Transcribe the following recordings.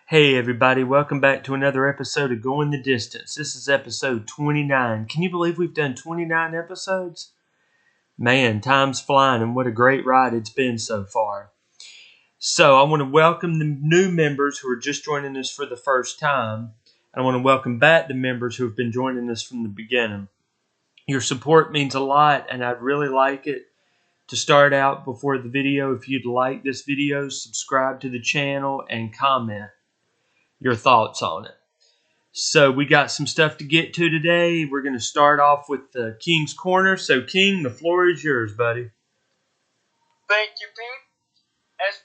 Hey everybody, welcome back to another episode of Going the Distance. This is episode 29. Can you believe we've done 29 episodes? Man, time's flying and what a great ride it's been so far. So I want to welcome the new members who are just joining us for the first time. I want to welcome back the members who have been joining us from the beginning. Your support means a lot and I'd really like it to start out before the video. If you'd like this video, subscribe to the channel and comment your thoughts on it. So we got some stuff to get to today. We're going to start off with the King's Corner. So King, the floor is yours, buddy. Thank you, Pete. As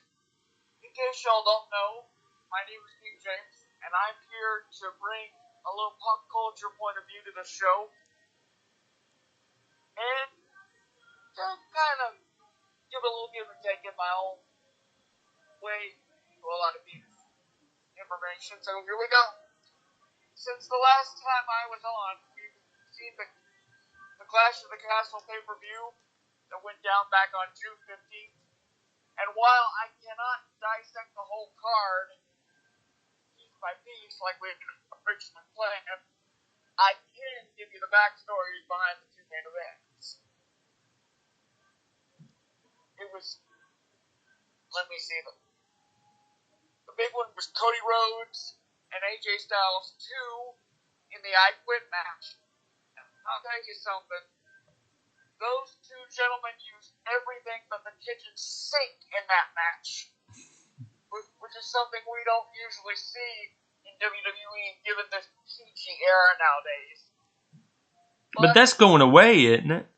in case y'all don't know, my name is King James, and I'm here to bring a little pop culture point of view to the show, and to kind of give a little give and take in my own way to a lot of people's information. So here we go. Since the last time I was on, we've seen the Clash of the Castle pay-per-view that went down back on June 15th. And while I cannot dissect the whole card piece by piece like we originally planned, I can give you the backstories behind the two main events. It was, let me see, the big one was Cody Rhodes and AJ Styles 2 in the I Quit match. I'll tell you something. Those two gentlemen used everything but the kitchen sink in that match, which is something we don't usually see in WWE given the PG era nowadays. But that's going away, isn't it?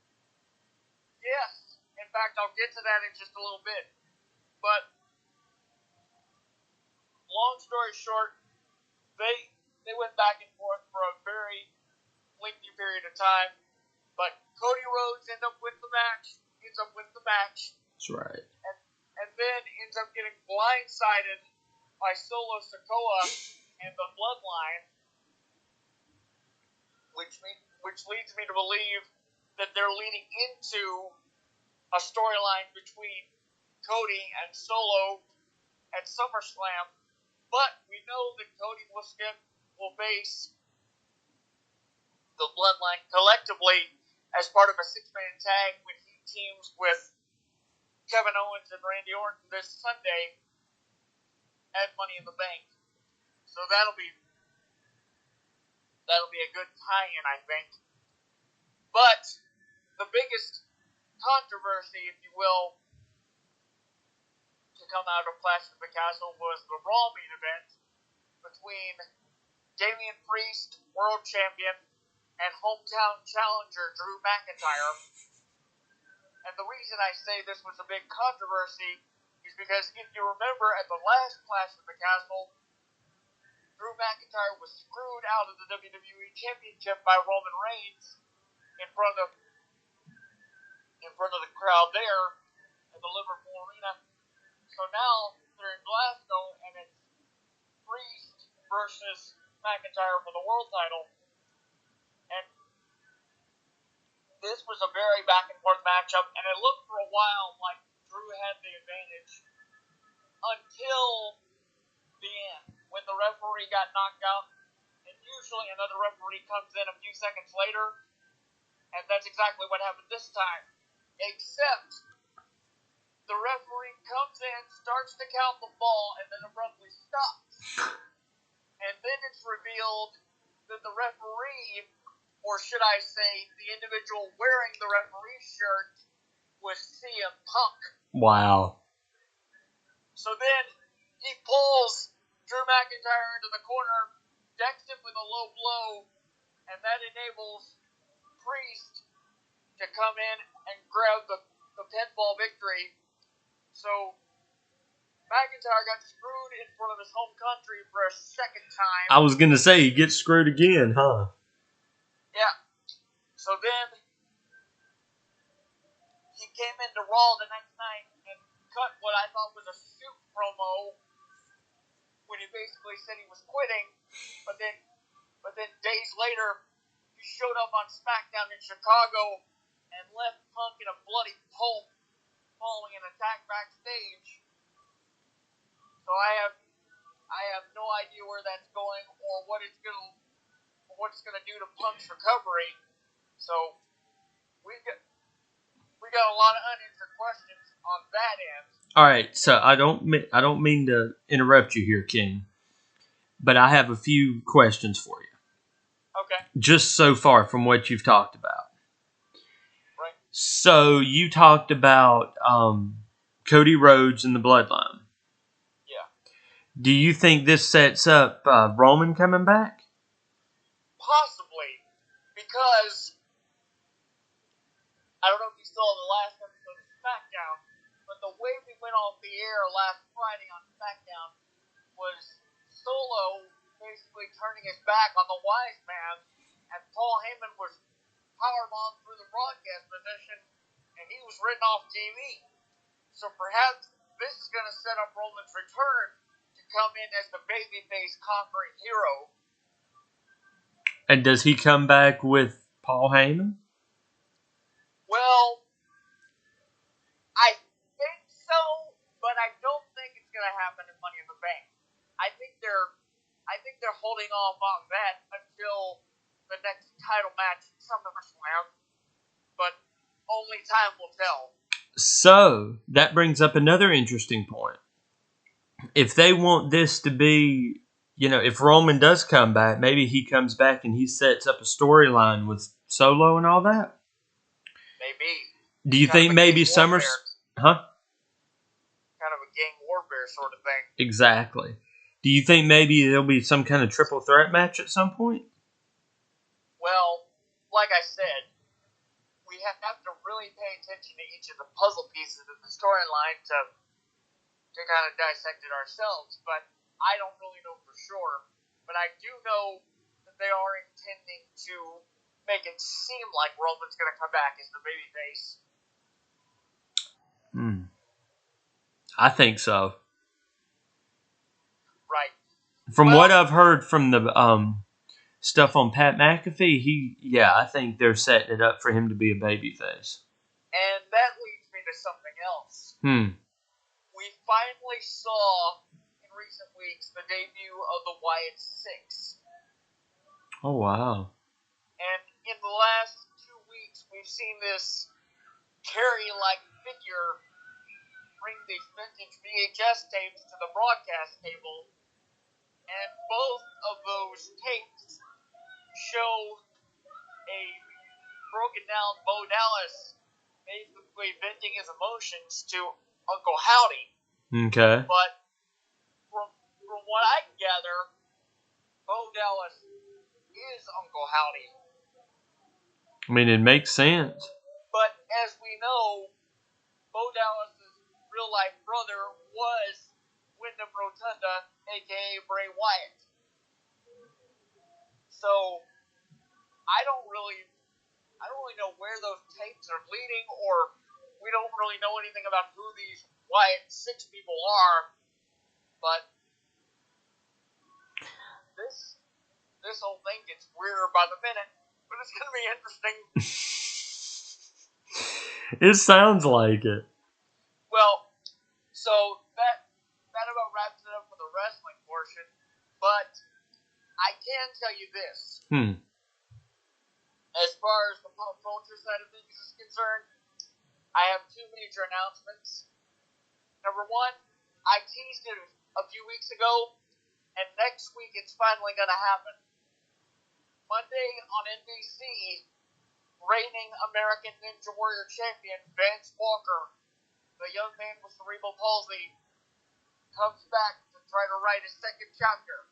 Yes. In fact, I'll get to that in just a little bit. But long story short, they went back and forth for a very lengthy period of time. But Cody Rhodes ends up winning the match. That's right. And then ends up getting blindsided by Solo Sikoa and the Bloodline, which leads me to believe that they're leading into a storyline between Cody and Solo at SummerSlam. But we know that Cody will face the Bloodline collectively as part of a six-man tag when he teams with Kevin Owens and Randy Orton this Sunday at Money in the Bank. So that'll be a good tie-in, I think. But the biggest controversy, if you will, to come out of Clash of the Castle was the Raw main event between Damian Priest, world champion, and hometown challenger Drew McIntyre. And the reason I say this was a big controversy is because if you remember at the last Clash of the Castle, Drew McIntyre was screwed out of the WWE Championship by Roman Reigns in front of the crowd there at the Liverpool Arena. So now they're in Glasgow and it's Priest versus McIntyre for the world title. And this was a very back and forth matchup, and it looked for a while like Drew had the advantage until the end, when the referee got knocked out, and usually another referee comes in a few seconds later, and that's exactly what happened this time. Except the referee comes in, starts to count the ball, and then abruptly stops. And then it's revealed that the referee, or should I say, the individual wearing the referee's shirt, was CM Punk. Wow. So then he pulls Drew McIntyre into the corner, decks him with a low blow, and that enables Priest to come in and grab the pinfall victory. So McIntyre got screwed in front of his home country for a second time. I was going to say, he gets screwed again, huh? Yeah. So then he came into Raw the next night and cut what I thought was a shoot promo when he basically said he was quitting, but then days later he showed up on SmackDown in Chicago and left Punk in a bloody pulp following an attack backstage. So I have no where that's going or what it's gonna do to Punk's recovery. So we got a lot of unanswered questions on that end. All right, so I don't mean to interrupt you here, King, but I have a few questions for you. Okay. Just so far from what you've talked about. Right. So you talked about Cody Rhodes and the Bloodline. Yeah. Do you think this sets up Roman coming back? Possibly, because I don't know if you saw the last episode of SmackDown, but the way we went off the air last Friday on SmackDown was Solo basically turning his back on the wise man, and Paul Heyman was powerbombed through the broadcast position, and he was written off TV. So perhaps this is going to set up Roman's return to come in as the babyface conquering hero. And does he come back with Paul Heyman? Well, I think so, but I don't think it's going to happen in Money in the Bank. I think they're holding off on that until the next title match at SummerSlam, but only time will tell. So that brings up another interesting point. If they want this to be, if Roman does come back, maybe he comes back and he sets up a storyline with Solo and all that. Maybe. Do you think maybe Kind of a gang warfare sort of thing. Exactly. Do you think maybe there'll be some kind of triple threat match at some point? Well, like I said, we have to really pay attention to each of the puzzle pieces of the storyline to kind of dissect it ourselves, but I don't really know for sure. But I do know that they are intending to make it seem like Roman's going to come back as the babyface. I think so. Right. From what I've heard from the stuff on Pat McAfee, I think they're setting it up for him to be a babyface. And that leads me to something else. We finally saw in recent weeks the debut of the Wyatt Six. Oh, wow. And in the last 2 weeks, we've seen this Carrie-like figure bring these vintage VHS tapes to the broadcast table, and both of those tapes show a broken down Bo Dallas basically venting his emotions to Uncle Howdy. Okay. But from what I can gather, Bo Dallas is Uncle Howdy. I mean, it makes sense. But as we know, Bo Dallas' real-life brother was Wyndham Rotunda, a.k.a. Bray Wyatt. So, I don't really know where those tapes are leading, or we don't really know anything about who these Wyatt Six people are, but this whole thing gets weirder by the minute, but it's going to be interesting. It sounds like it. Well, so that about wraps it up for the wrestling portion, but I can tell you this. As far as the pop culture side of things is concerned, I have 2 major announcements. Number one, I teased it a few weeks ago, and next week it's finally going to happen. Monday on NBC, reigning American Ninja Warrior champion Vance Walker, the young man with cerebral palsy, comes back to try to write his second chapter.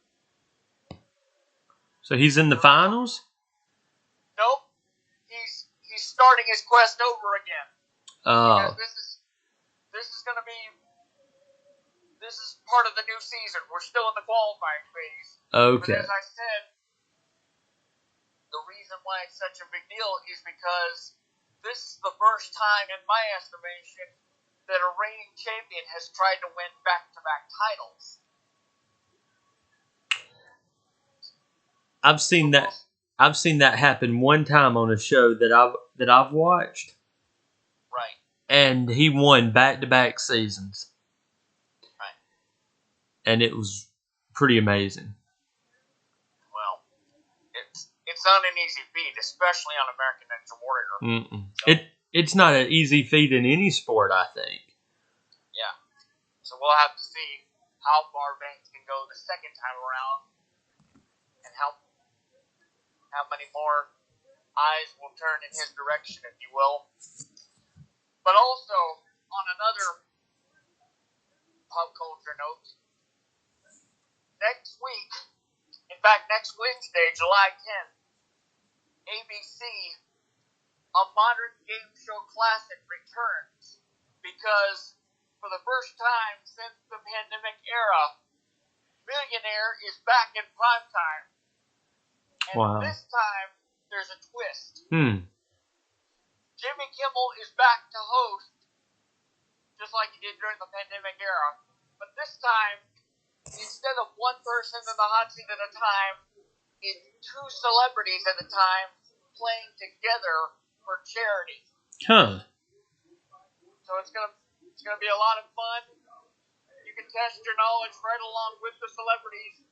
So he's in the finals? Nope. He's starting his quest over again. Because this is going to be... This is part of the new season. We're still in the qualifying phase. Okay. But as I said, the reason why it's such a big deal is because this is the first time, in my estimation, that a reigning champion has tried to win back-to-back titles. I've seen that happen one time on a show that I've watched. Right. And he won back-to-back seasons. Right. And it was pretty amazing. It's not an easy feat, especially on American Ninja Warrior. So, it's not an easy feat in any sport, I think. Yeah. So we'll have to see how far Banks can go the second time around, and how many more eyes will turn in his direction, if you will. But also, on another pop culture note, next week, in fact, next Wednesday, July 10th, ABC, A Modern Game Show Classic returns, because for the first time since the pandemic era, Millionaire is back in prime time. And this time, there's a twist. Jimmy Kimmel is back to host, just like he did during the pandemic era. But this time, instead of one person in the hot seat at a time, it's two celebrities at a time playing together for charity. So it's gonna be a lot of fun. You can test your knowledge right along with the celebrities.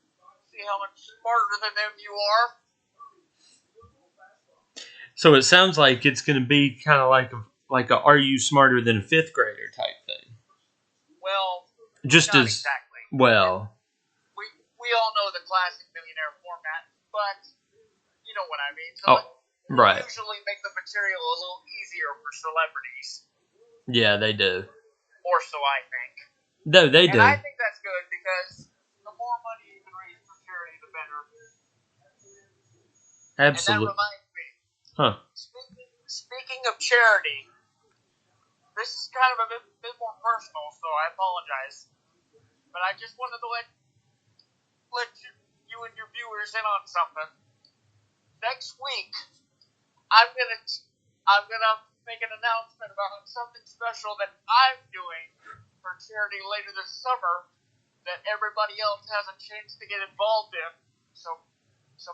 See how much smarter than them you are. So it sounds like it's going to be kind of like a Are You Smarter Than a Fifth Grader type thing. Well, just not as exactly. Well, we all know the classic Millionaire format, but you know what I mean. So right. Usually make the material a little easier for celebrities. Yeah, they do. Or so I think. No, they do. And I think that's good, because the more money you can raise for charity, the better. Absolutely. And that reminds me. Speaking of charity, this is kind of a bit more personal, so I apologize. But I just wanted to let you and your viewers in on something. Next week, I'm gonna make an announcement about something special that I'm doing for charity later this summer that everybody else has a chance to get involved in. So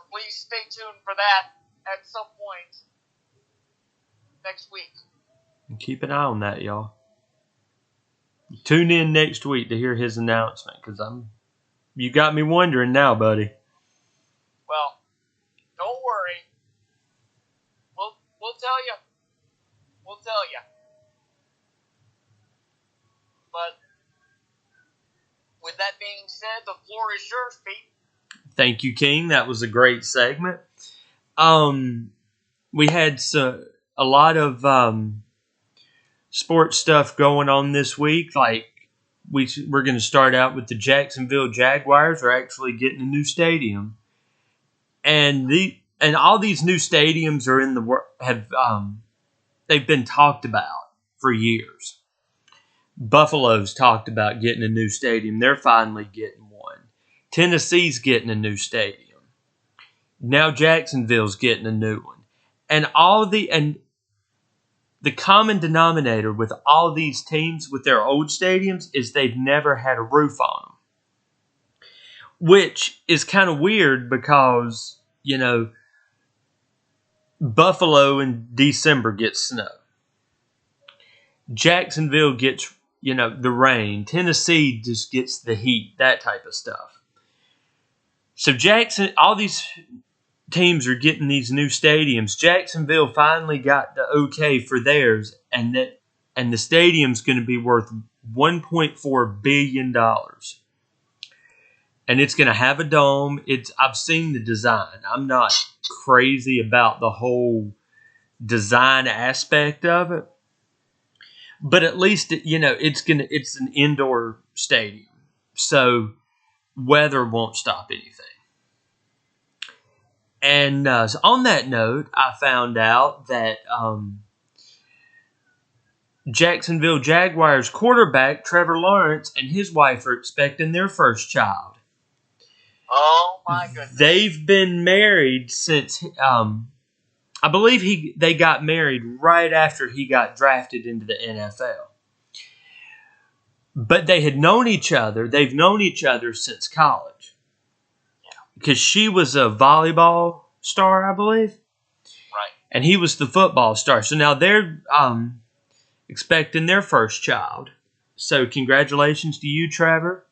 please stay tuned for that at some point next week. Keep an eye on that, y'all. Tune in next week to hear his announcement, because you got me wondering now, buddy. Well, don't worry. We'll tell you. We'll tell you. But with that being said, the floor is yours, Pete. Thank you, King. That was a great segment. We had a lot of sports stuff going on this week. Like we're going to start out with the Jacksonville Jaguars are actually getting a new stadium, and all these new stadiums are they've been talked about for years. Buffalo's talked about getting a new stadium. They're finally getting one. Tennessee's getting a new stadium. Now Jacksonville's getting a new one. And the common denominator with all these teams with their old stadiums is they've never had a roof on them. Which is kind of weird because, Buffalo in December gets snow. Jacksonville gets, the rain. Tennessee just gets the heat, that type of stuff. So all these teams are getting these new stadiums. Jacksonville finally got the okay for theirs, and the stadium's going to be worth $1.4 billion. And it's going to have a dome. I've seen the design. I'm not crazy about the whole design aspect of it. But at least it's an indoor stadium, so weather won't stop anything. And so on that note, I found out that Jacksonville Jaguars quarterback Trevor Lawrence and his wife are expecting their first child. Oh my goodness! They've been married since I believe they got married right after he got drafted into the NFL. But they had known each other. They've known each other since college. Yeah. Because she was a volleyball star, I believe. Right. And he was the football star. So now they're expecting their first child. So congratulations to you, Trevor.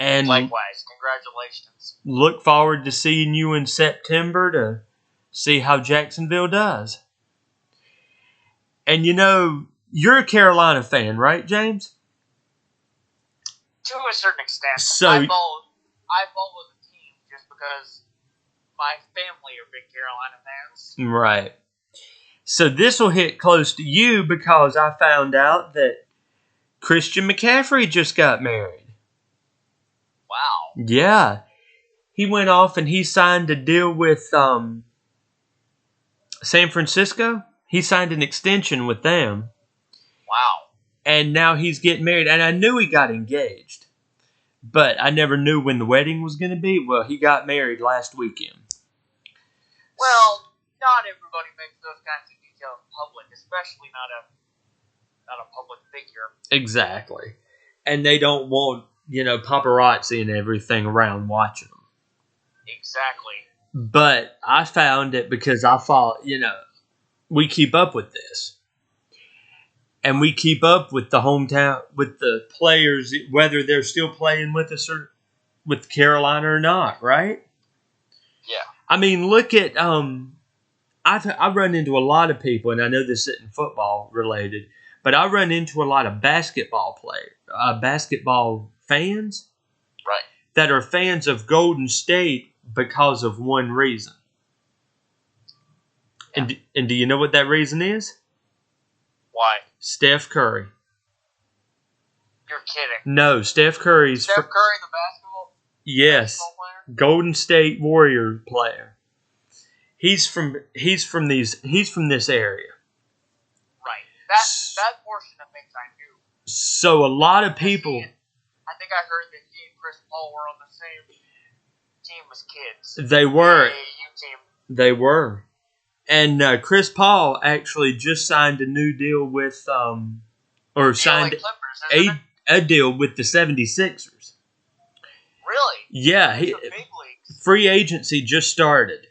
And likewise, congratulations. Look forward to seeing you in September to see how Jacksonville does. And you're a Carolina fan, right, James? To a certain extent. So I follow the team just because my family are big Carolina fans. Right. So this will hit close to you because I found out that Christian McCaffrey just got married. Wow. Yeah. He went off and he signed a deal with San Francisco. He signed an extension with them. Wow. And now he's getting married. And I knew he got engaged. But I never knew when the wedding was going to be. Well, he got married last weekend. Well, not everybody makes those kinds of details public, especially not a public figure. Exactly. And they don't want, paparazzi and everything around watching them. Exactly. But I found it because I thought, we keep up with this. And we keep up with the hometown, with the players, whether they're still playing with us or with Carolina or not, right? Yeah. I mean, look at, I run into a lot of people, and I know this isn't football related, but I run into a lot of basketball fans, right, that are fans of Golden State because of one reason. Yeah. And do you know what that reason is? Why? Steph Curry. You're kidding. No, Steph Curry's... Curry, the basketball? Yes. Basketball player? Golden State Warrior player. He's from this area. Right. That portion of things I knew. So a lot of people... I think I heard that he and Chris Paul were on the same team as kids. They were. The AAU team. They were. And Chris Paul actually just signed a new deal with, signed Clippers, a deal with the 76ers. Really? Yeah. The big leagues. Free agency just started.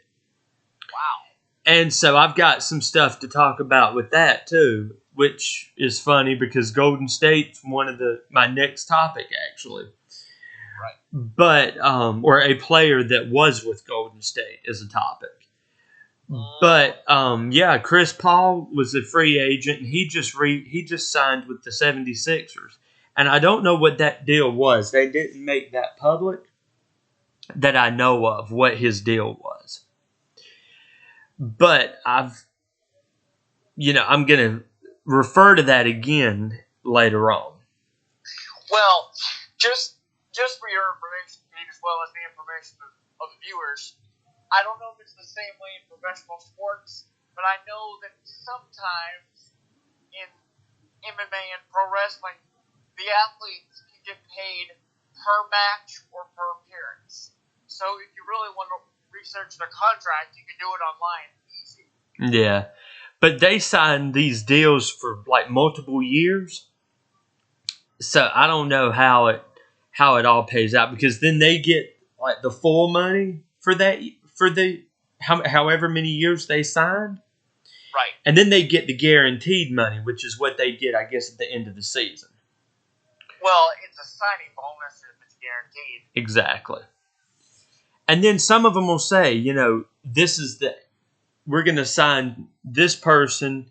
Wow. And so I've got some stuff to talk about with that too, which is funny because Golden State's one of my next topic actually. Right. But, or a player that was with Golden State is a topic. But Chris Paul was a free agent, and he just signed with the 76ers. And I don't know what that deal was. They didn't make that public that I know of, what his deal was. But I'm going to refer to that again later on. Well, just for your information, Pete, as well as the information of the viewers, I don't know if it's the same way in professional sports, but I know that sometimes in MMA and pro wrestling, the athletes can get paid per match or per appearance. So if you really want to research their contract, you can do it online. Easy. Yeah. But they signed these deals for like multiple years. So I don't know how it all pays out, because then they get like the full money for that, for the however many years they signed. Right. And then they get the guaranteed money, which is what they get, I guess, at the end of the season. Well, it's a signing bonus if it's guaranteed. Exactly. And then some of them will say, we're going to sign this person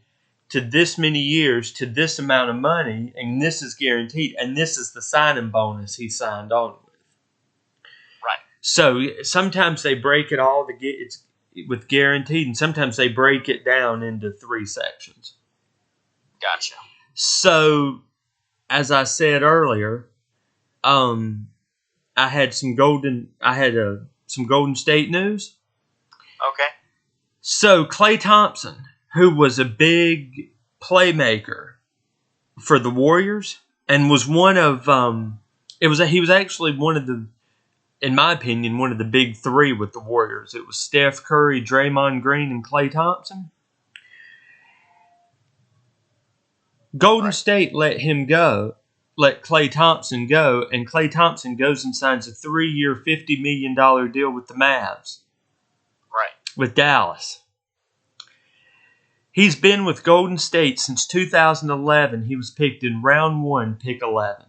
to this many years to this amount of money, and this is guaranteed, and this is the signing bonus he signed on with. Right. So sometimes they break it all to get it's with guaranteed, and sometimes they break it down into 3 sections. Gotcha. So, as I said earlier, I had some Golden State news. Okay. So Klay Thompson, who was a big playmaker for the Warriors and was one of he was actually one of the, in my opinion, one of the big 3 with the Warriors. It was Steph Curry, Draymond Green, and Klay Thompson. Golden State let Klay Thompson go, and Klay Thompson goes and signs a 3-year, $50 million deal with the Mavs. Right. With Dallas. He's been with Golden State since 2011. He was picked in round 1, pick 11.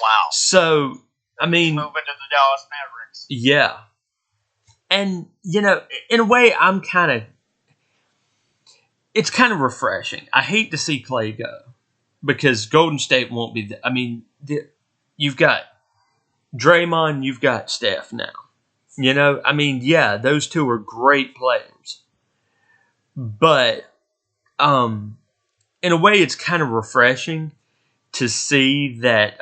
Wow. So, I mean, moving to the Dallas Mavericks. Yeah. And, in a way, it's kind of refreshing. I hate to see Clay go because Golden State won't be there. I mean, you've got Draymond, you've got Steph now. Those two are great players. But, in a way, it's kind of refreshing to see that,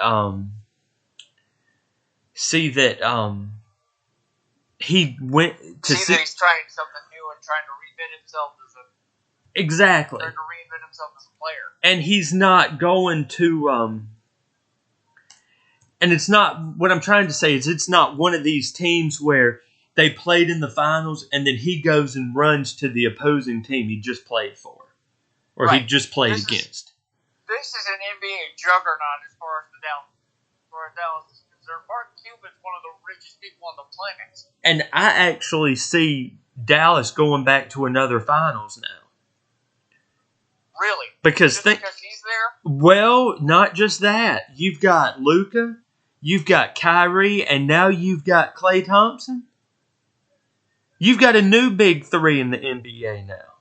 he went to see that he's trying something new and trying to reinvent himself exactly. Trying to reinvent himself as a player. And he's not going to and it's not what I'm trying to say is it's not one of these teams where they played in the finals and then he goes and runs to the opposing team he just played for or he just played against. This is an NBA juggernaut as far as Dallas is concerned. Mark Cuban's one of the richest people on the planet. And I actually see Dallas going back to another finals now. Really? Because he's there? Well, not just that. You've got Luka, you've got Kyrie, and now you've got Klay Thompson. You've got a new big three in the NBA now.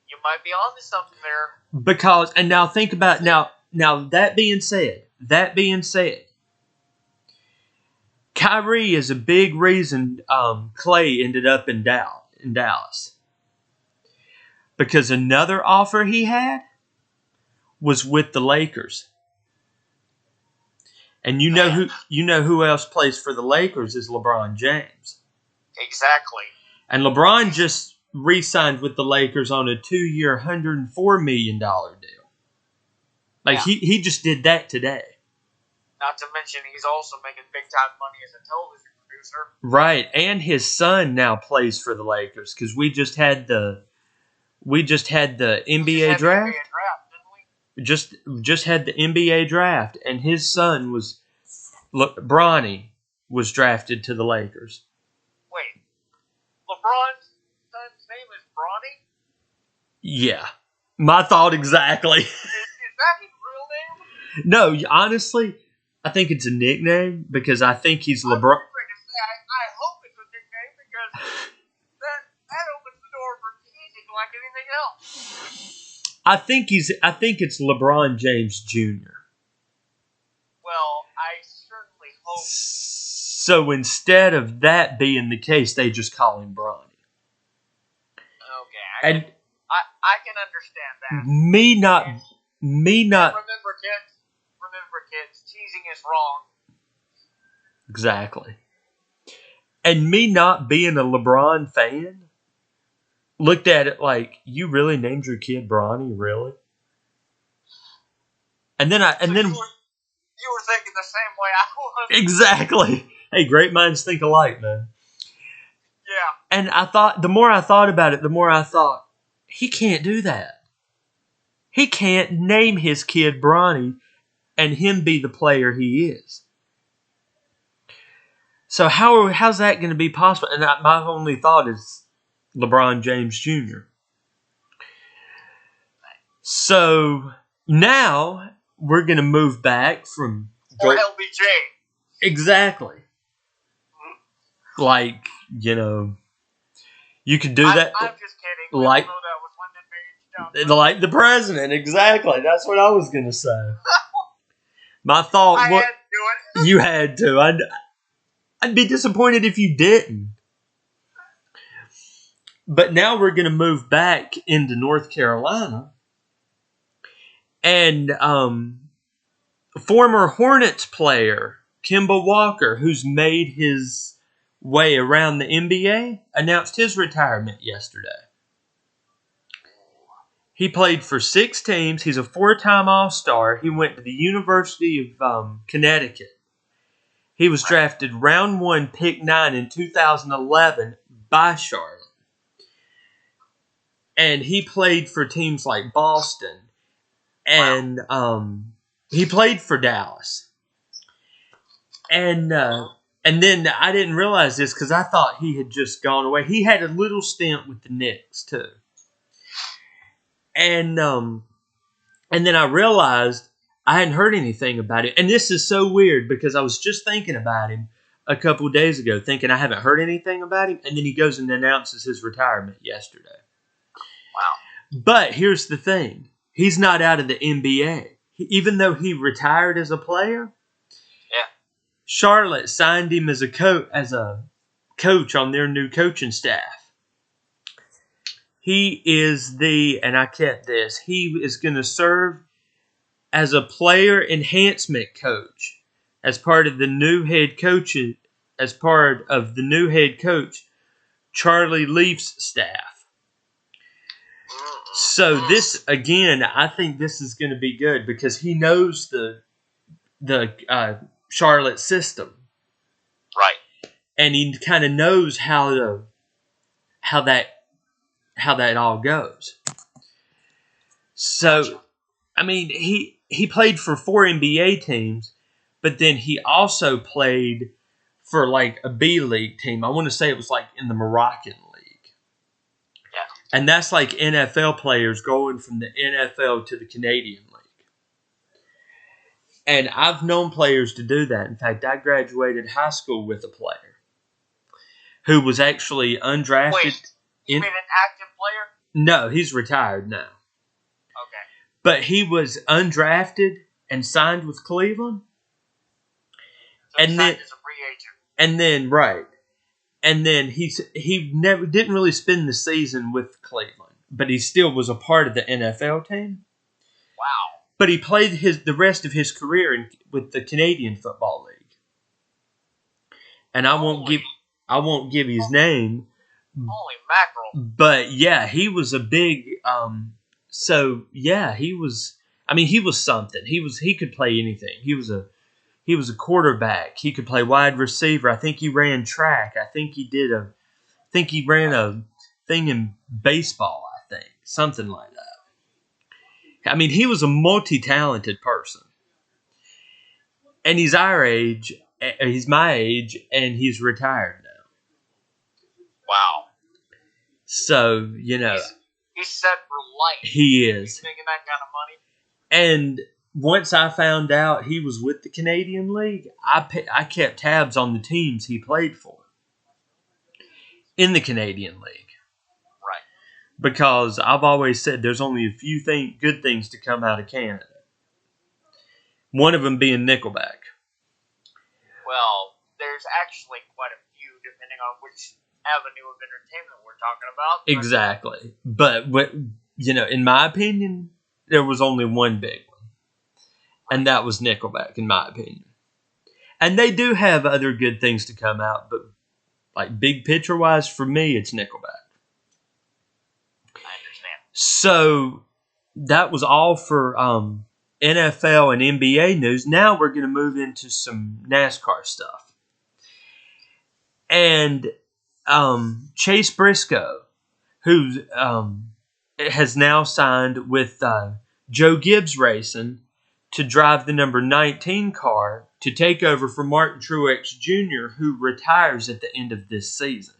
You might be on to something there. Because, and now think about, now that being said, Kyrie is a big reason Klay ended up in Dallas. Because another offer he had was with the Lakers. And you know who else plays for the Lakers is LeBron James. Exactly. And LeBron just re-signed with the Lakers on a 2-year, $104 million deal. He just did that today. Not to mention he's also making big-time money as a television producer. Right, and his son now plays for the Lakers because we just had the NBA draft. Just had the NBA draft, and his son Bronny was drafted to the Lakers. Wait, LeBron's son's name is Bronny? Yeah, my thought exactly. Is that his real name? No, honestly, I think it's a nickname because I think he's LeBron. I hope it's a nickname because that opens the door for teasing like anything else. I think it's LeBron James Jr. Well, I certainly hope. So instead of that being the case, they just call him Bronny. Okay, I can understand that. Remember kids, teasing is wrong. Exactly. And me not being a LeBron fan, looked at it like, you really named your kid Bronny, really? And then you were thinking the same way I was. Exactly. Hey, great minds think alike, man. Yeah. And the more I thought about it, the more I thought, he can't do that. He can't name his kid Bronny and him be the player he is. So how's that going to be possible? And my only thought is LeBron James Jr. So now we're going to move back from... Or LBJ. Exactly. Like, you could do that. I'm just kidding. Like, know that was Lyndon Baines like the president. Exactly. That's what I was going to say. My thought... I had to do it. You had to. I'd be disappointed if you didn't. But now we're going to move back into North Carolina. And former Hornets player, Kemba Walker, who's made his way around the NBA, announced his retirement yesterday. He played for 6 teams. He's a 4-time All-Star. He went to the University of Connecticut. He was drafted round 1, pick 9 in 2011 by Charlotte. And he played for teams like Boston. And he played for Dallas. And then I didn't realize this because I thought he had just gone away. He had a little stint with the Knicks too. And then I realized I hadn't heard anything about it. And this is so weird because I was just thinking about him a couple days ago, thinking I haven't heard anything about him. And then he goes and announces his retirement yesterday. Wow. But here's the thing. He's not out of the NBA. Even though he retired as a player, Charlotte signed him as a coach on their new coaching staff. He is and I kept this, he is going to serve as a player enhancement coach as part of the new head coach, Charlie Leaf's staff. So this, again, I think this is going to be good because he knows the Charlotte system. Right. And he kind of knows how that all goes. So, gotcha. I mean, he played for 4 NBA teams, but then he also played for like a B League team. I want to say it was like in the Moroccan League. Yeah. And that's like NFL players going from the NFL to the Canadian League. And I've known players to do that. In fact, I graduated high school with a player who was actually undrafted. Wait, you mean an active player? No, he's retired now. Okay. But he was undrafted and signed with Cleveland. So he signed as a free agent. And then, right. And then he never didn't really spend the season with Cleveland, but he still was a part of the NFL team. Wow. But he played the rest of his career with the Canadian Football League. And I won't give his name. Holy mackerel. But yeah, he was a big he was something. He could play anything. He was a quarterback. He could play wide receiver. I think he ran track. I think he ran a thing in baseball, I think. Something like that. I mean, he was a multi-talented person. And he's our age. He's my age, and he's retired now. Wow. So, he's set for life. He is. He's making that kind of money. And once I found out he was with the Canadian League, I kept tabs on the teams he played for in the Canadian League. Right. Because I've always said there's only a few good things to come out of Canada. One of them being Nickelback. Well, there's actually quite a few, depending on which avenue of entertainment we're talking about. Exactly. But in my opinion, there was only one big one. And that was Nickelback, in my opinion. And they do have other good things to come out, but like big picture-wise, for me, it's Nickelback. I understand. So that was all for NFL and NBA news. Now we're going to move into some NASCAR stuff. And Chase Briscoe, who has now signed with Joe Gibbs Racing to drive the number 19 car to take over for Martin Truex Jr., who retires at the end of this season.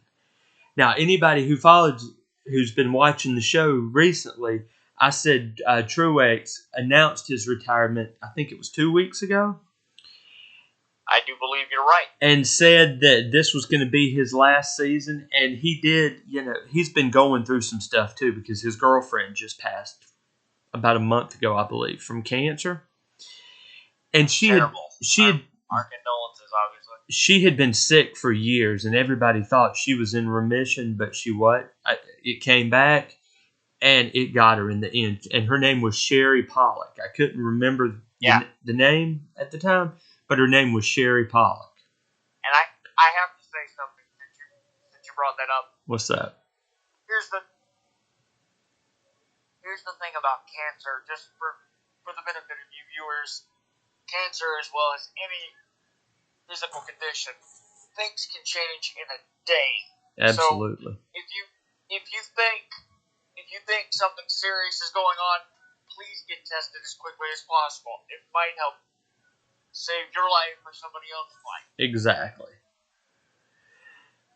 Now, anybody who's been watching the show recently, I said Truex announced his retirement, I think it was 2 weeks ago. I do believe you're right. And said that this was going to be his last season. And he did, he's been going through some stuff too because his girlfriend just passed about a month ago, I believe, from cancer. And Our condolences, obviously. She had been sick for years, and everybody thought she was in remission, but it came back, and it got her in the end. And her name was Sherry Pollock. I couldn't remember the name at the time, but her name was Sherry Pollock. And I have to say something since you brought that up. What's that? Here's the thing about cancer, just for the benefit of you viewers. Cancer, as well as any physical condition, things can change in a day. Absolutely. So if you think something serious is going on, please get tested as quickly as possible. It might help save your life or somebody else's life. Exactly.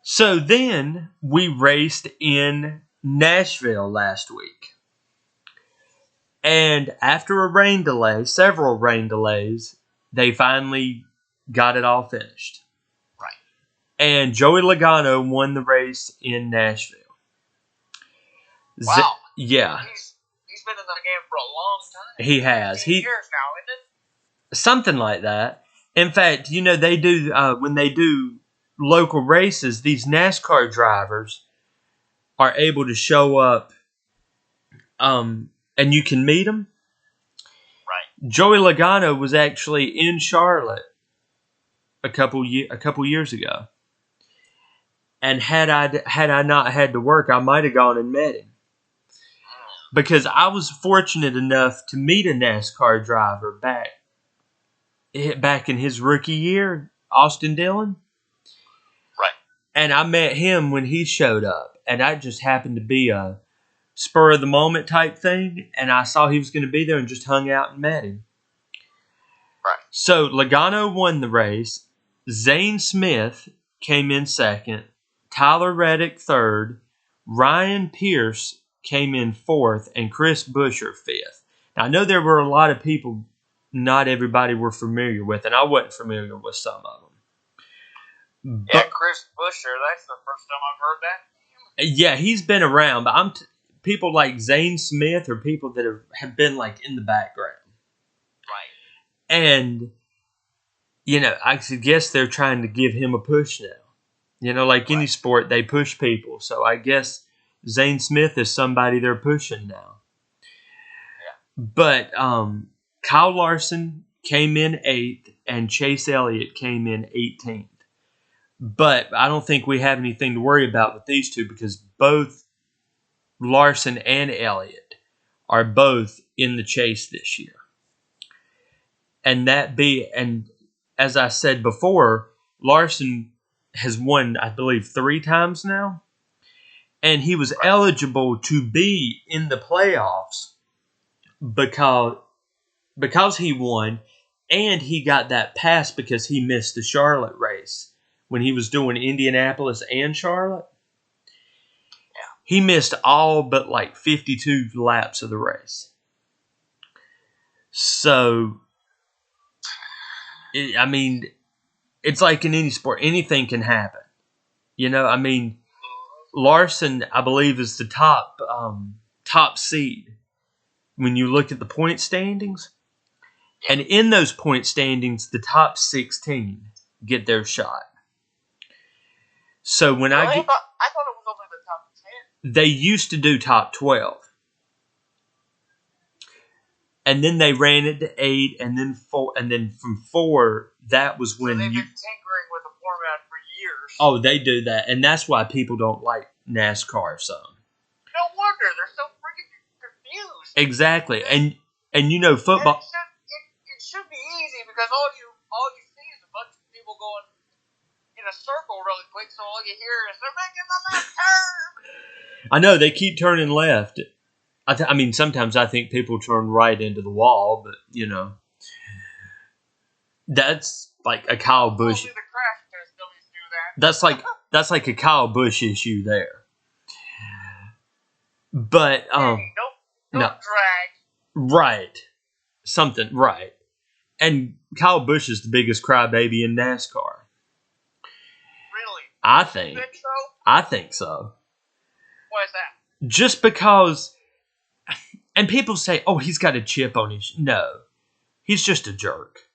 So then we raced in Nashville last week. And after a rain delay, several rain delays, they finally got it all finished. Right. And Joey Logano won the race in Nashville. Wow. Yeah. He's been in the game for a long time. He has. 15 years now, isn't it? Something like that. In fact, they do when they do local races, these NASCAR drivers are able to show up, and you can meet them. Right. Joey Logano was actually in Charlotte a couple years ago, and had I not had to work, I might have gone and met him, because I was fortunate enough to meet a NASCAR driver back in his rookie year, Austin Dillon. Right. And I met him when he showed up, and that just happened to be a spur of the moment type thing, and I saw he was going to be there and just hung out and met him. Right. So Logano won the race. Zane Smith came in second. Tyler Reddick third. Ryan Pierce came in fourth, and Chris Buescher fifth. Now, I know there were a lot of people not everybody were familiar with, and I wasn't familiar with some of them. Yeah, Chris Buescher, that's the first time I've heard that. Yeah, he's been around, but people like Zane Smith are people that have been like in the background. Right. And, I guess they're trying to give him a push now. Like any sport, they push people. So I guess Zane Smith is somebody they're pushing now. Yeah. But Kyle Larson came in 8th, and Chase Elliott came in 18th. But I don't think we have anything to worry about with these two, because both Larson and Elliott are both in the chase this year. And as I said before, Larson has won, I believe, 3 times now. And he was eligible to be in the playoffs because he won, and he got that pass because he missed the Charlotte race when he was doing Indianapolis and Charlotte. Yeah. He missed all but like 52 laps of the race. So, it's like in any sport, anything can happen. Larson, I believe, is the top seed when you look at the point standings. And in those point standings, the top 16 get their shot. So when I thought it was only the top 10. They used to do top 12. And then they ran it to 8, and then 4, and then from 4, that was when they've been tinkering with the format for years. Oh, they do that, and that's why people don't like NASCAR some. No wonder, they're so freaking confused. Exactly, and football. It should be easy, because all you see is a bunch of people going in a circle really quick, so all you hear is they're making the left turn. I know, they keep turning left. Sometimes I think people turn right into the wall, but that's like a Kyle Busch. The crash test dummies do that. That's like a Kyle Busch issue there. But no drag. Right, something right. And Kyle Busch is the biggest crybaby in NASCAR. Really? I think. You think so? I think so. Why is that? Just because. And people say, "Oh, he's got a chip on his." No, he's just a jerk.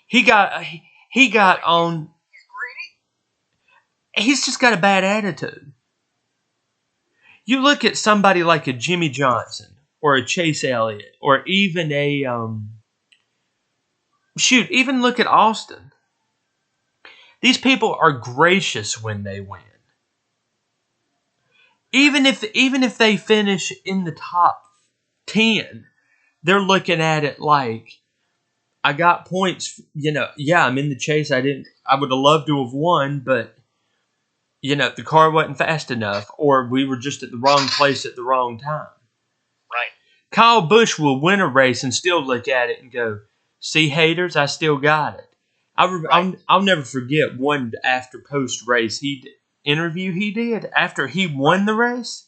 He got on. He's greedy. He's just got a bad attitude. You look at somebody like a Jimmy Johnson or a Chase Elliott or even even look at Austin. These people are gracious when they win. Even if they finish in the top 10, they're looking at it like, I got points, I'm in the chase. I would have loved to have won, but the car wasn't fast enough, or we were just at the wrong place at the wrong time. Right. Kyle Busch will win a race and still look at it and go, "See, haters, I still got it." I'll never forget one after post race interview he did after he won the race.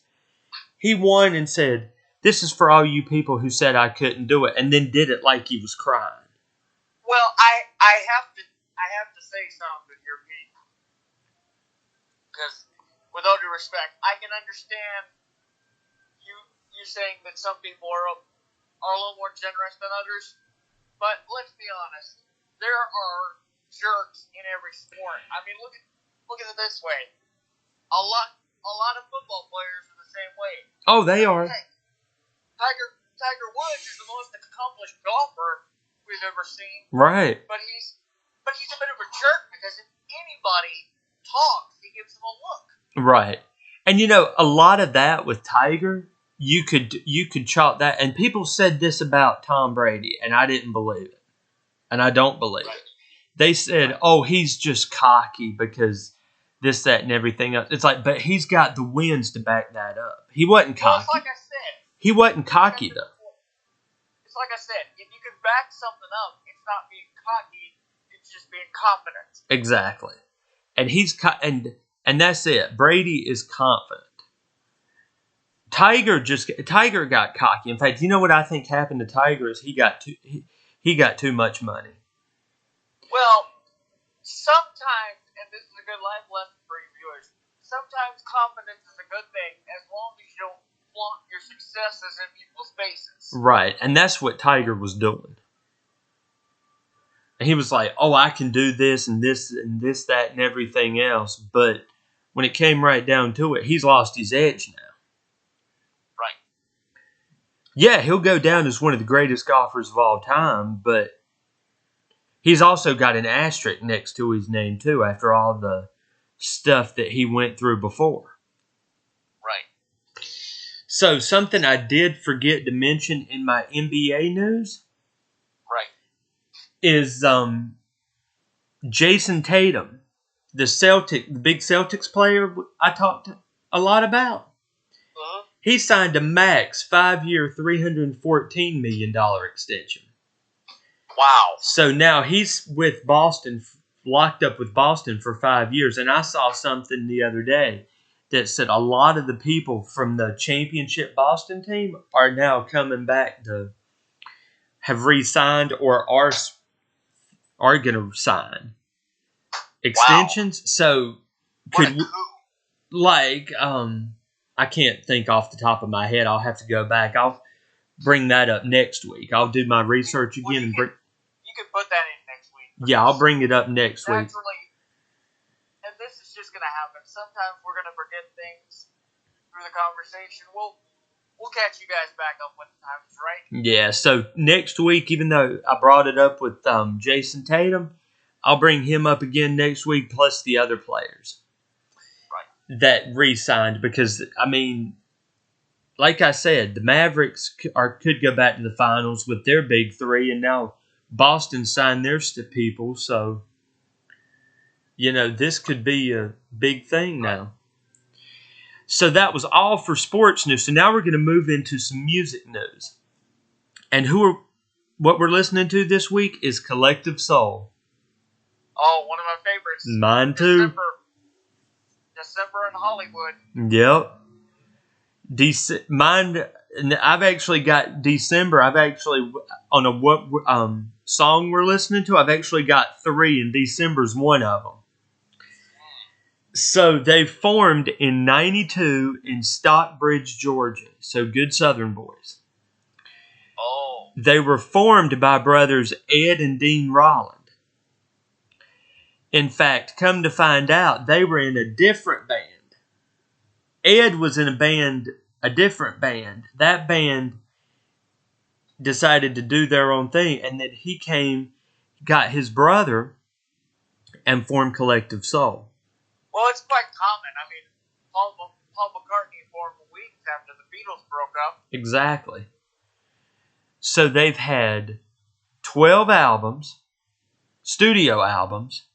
He won and said, This is for all you people who said I couldn't do it and then did it like he was crying. Well, I have to say something here, Pete. Because, with all due respect, I can understand you saying that some people are a little more generous than others. But let's be honest, there are jerks in every sport. I mean, look at it this way. A lot of football players are the same way. Oh, they are. Hey, Tiger Woods is the most accomplished golfer we've ever seen. Right. But he's a bit of a jerk because if anybody talks, he gives them a look. Right. And a lot of that with Tiger, you could chalk that, and people said this about Tom Brady, and I didn't believe it. And I don't believe it. They said, "Oh, he's just cocky because this, that, and everything else." It's like, but he's got the wins to back that up. He wasn't cocky. Well, it's like I said. He wasn't cocky though. It's like I said. If you can back something up, it's not being cocky. It's just being confident. Exactly. And and that's it. Brady is confident. Tiger got cocky. In fact, you know what I think happened to Tiger is he got too much money. Well, sometimes, and this is a good life lesson for you viewers, sometimes confidence is a good thing as long as you don't flaunt your successes in people's faces. Right, and that's what Tiger was doing. And he was like, "Oh, I can do this and this and this, that, and everything else." But when it came right down to it, he's lost his edge now. Right. Yeah, he'll go down as one of the greatest golfers of all time, but he's also got an asterisk next to his name, too, after all the stuff that he went through before. Right. So, something I did forget to mention in my NBA news is Jason Tatum, the big Celtics player I talked a lot about. Uh-huh. He signed a max 5-year, $314 million extension. Wow. So now he's with Boston, locked up with Boston for 5 years. And I saw something the other day that said a lot of the people from the championship Boston team are now coming back to have re-signed or are going to sign extensions. Wow. So could I can't think off the top of my head. I'll have to go back. I'll bring that up next week. I'll do my research again and bring. You can put that in next week. Yeah, I'll bring it up next week. And this is just going to happen. Sometimes we're going to forget things through the conversation. We'll catch you guys back up when the time is right. Yeah, so next week, even though I brought it up with Jason Tatum, I'll bring him up again next week, plus the other players that re-signed. Because, I mean, like I said, the Mavericks could go back to the finals with their big three, and now Boston signed their people. So, this could be a big thing now. So that was all for sports news. So now we're going to move into some music news. And what we're listening to this week is Collective Soul. Oh, one of my favorites. Mine too. December in Hollywood. Yep. Mine. I've actually got December. I've actually on a song we're listening to. I've actually got 3, and December's one of them. So they formed in 92 in Stockbridge, Georgia. So good Southern boys. Oh. They were formed by brothers Ed and Dean Rolland. In fact, come to find out, they were in a different band. Ed was in a different band. That band decided to do their own thing, and then he got his brother, and formed Collective Soul. Well, it's quite common. I mean, Paul McCartney formed weeks after the Beatles broke up. Exactly. So they've had 12 albums, studio albums,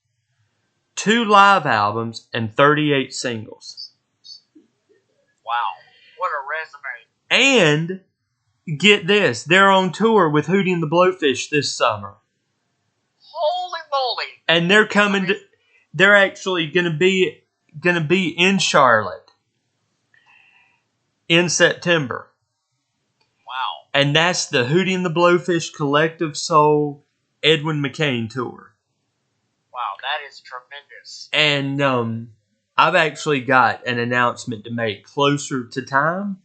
2 live albums, and 38 singles. Wow. What a resume. And get this, they're on tour with Hootie and the Blowfish this summer. Holy moly. And they're coming they're actually going to be in Charlotte in September. And that's the Hootie and the Blowfish Collective Soul Edwin McCain tour. Wow, that is tremendous. And I've actually got an announcement to make closer to time.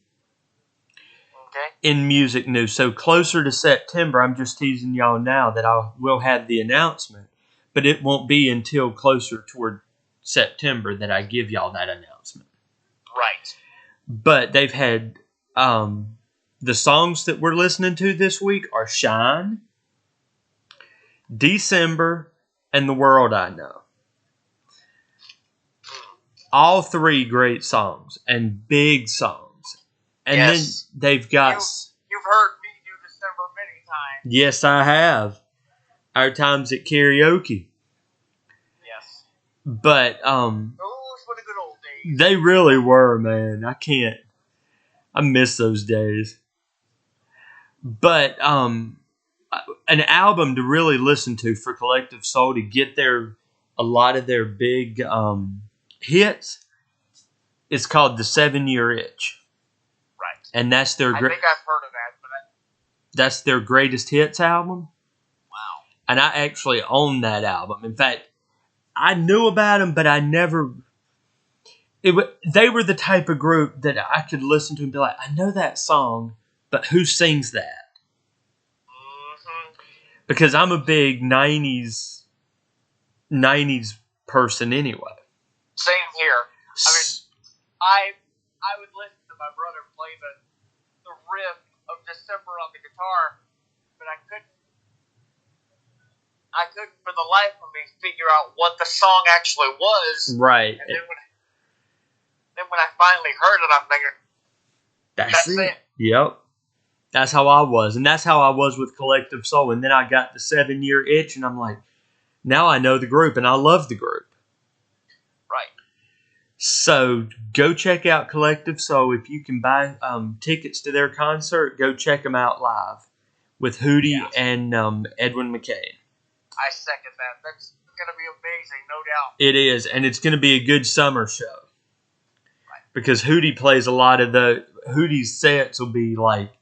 Okay. In music news. So closer to September, I'm just teasing y'all now that I will have the announcement. But it won't be until closer toward September that I give y'all that announcement. Right. But they've had the songs that we're listening to this week are Shine, December, and The World I Know. All three great songs and big songs. And yes. then they've got... You've heard me do December many times. Yes, I have. Our times at karaoke. Yes. But those were the good old days. They really were, man. I miss those days. But an album to really listen to for Collective Soul to get a lot of their big hits is called The 7 Year Itch. Right. And that's their I think I've heard of that, but that's their greatest hits album. Wow. And I actually own that album. In fact, I knew about them, but I never... They were the type of group that I could listen to and be like, I know that song, but who sings that? Mm-hmm. Because I'm a big 90s person anyway. Same here. I mean, I would listen to my brother play the riff of December on the guitar, but I couldn't for the life of me figure out what the song actually was. Right. And then when I finally heard it, I'm thinking, that's it. Yep. That's how I was. And that's how I was with Collective Soul. And then I got the 7 Year Itch, and I'm like, now I know the group, and I love the group. Right. So go check out Collective Soul. If you can buy tickets to their concert, go check them out live with Hootie and Edwin McCain. I second that. That's going to be amazing, no doubt. It is, and it's going to be a good summer show. Right. Because Hootie plays a lot of Hootie's sets will be like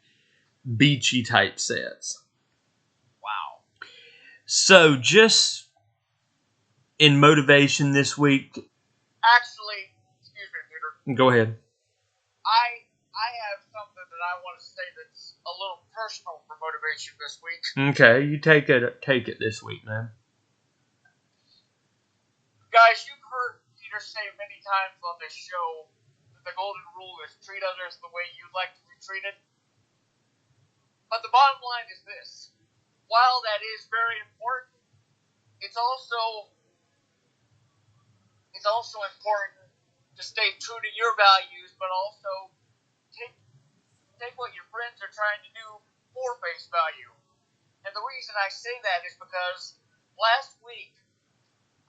beachy type sets. Wow. So just in motivation this week. Actually, excuse me, Peter. Go ahead. I have something that I want to say that's a little personal for motivation this week. Okay, you take it this week, man. Guys, you've heard Peter say many times on this show that the golden rule is treat others the way you'd like to be treated. But the bottom line is this. While that is very important, it's also important to stay true to your values, but also take what your friends are trying to do for face value. And the reason I say that is because last week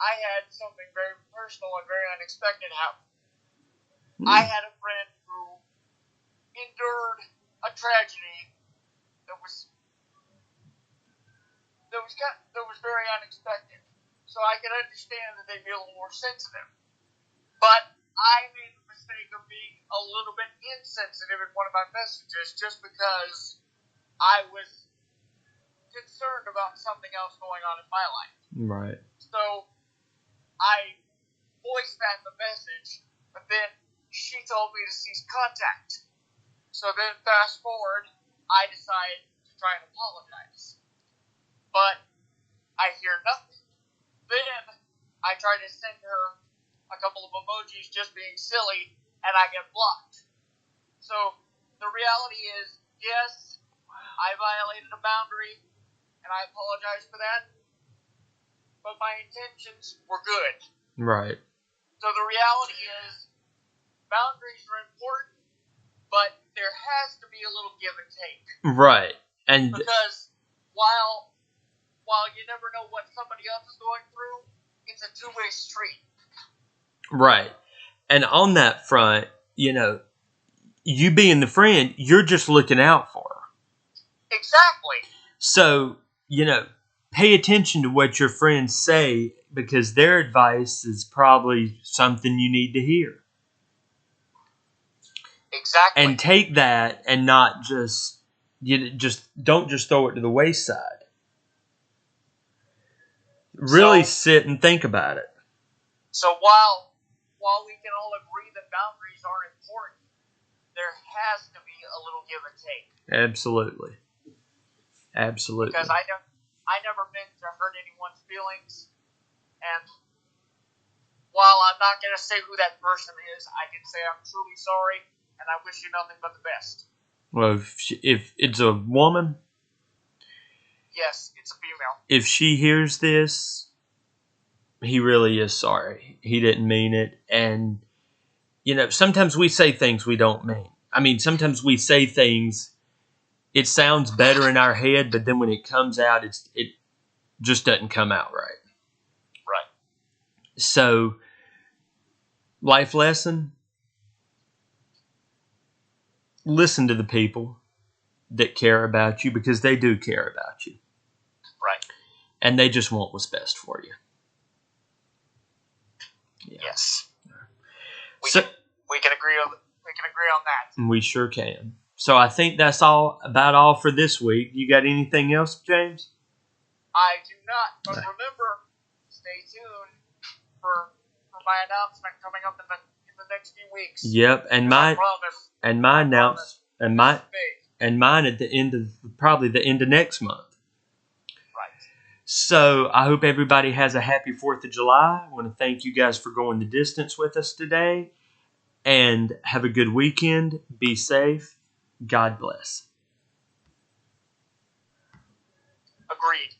I had something very personal and very unexpected happen. I had a friend who endured a tragedy that was very unexpected. So I can understand that they'd be a little more sensitive. But I made the mistake of being a little bit insensitive in one of my messages just because I was concerned about something else going on in my life. Right. So I voiced that in the message, but then she told me to cease contact. So then fast forward, I decided to try and apologize. But I hear nothing. Then I try to send her a couple of emojis just being silly, and I get blocked. So the reality is, yes, I violated a boundary, and I apologize for that. But my intentions were good. Right. So the reality is, boundaries are important, but there has to be a little give and take. Right. And because while you never know what somebody else is going through, it's a two-way street. Right. And on that front, you being the friend, you're just looking out for her. Exactly. So, pay attention to what your friends say because their advice is probably something you need to hear. Exactly. And take that and not just You don't just throw it to the wayside. Really sit and think about it. So while we can all agree that boundaries are important, there has to be a little give and take. Absolutely. Because I never meant to hurt anyone's feelings, and while I'm not going to say who that person is, I can say I'm truly sorry, and I wish you nothing but the best. Well, if it's a woman, yes, it's a female. If she hears this, he really is sorry. He didn't mean it, and sometimes we say things we don't mean. I mean, sometimes we say things. It sounds better in our head, but then when it comes out, it just doesn't come out right. Right. So, life lesson: listen to the people that care about you, because they do care about you. Right. And they just want what's best for you. Yeah. Yes. We can agree on that. We sure can. So I think that's about all for this week. You got anything else, James? I do not. But remember, stay tuned for my announcement coming up in the next few weeks. Yep, and mine at the end of probably the end of next month. Right. So I hope everybody has a happy 4th of July. I want to thank you guys for going the distance with us today. And have a good weekend. Be safe. God bless. Agreed.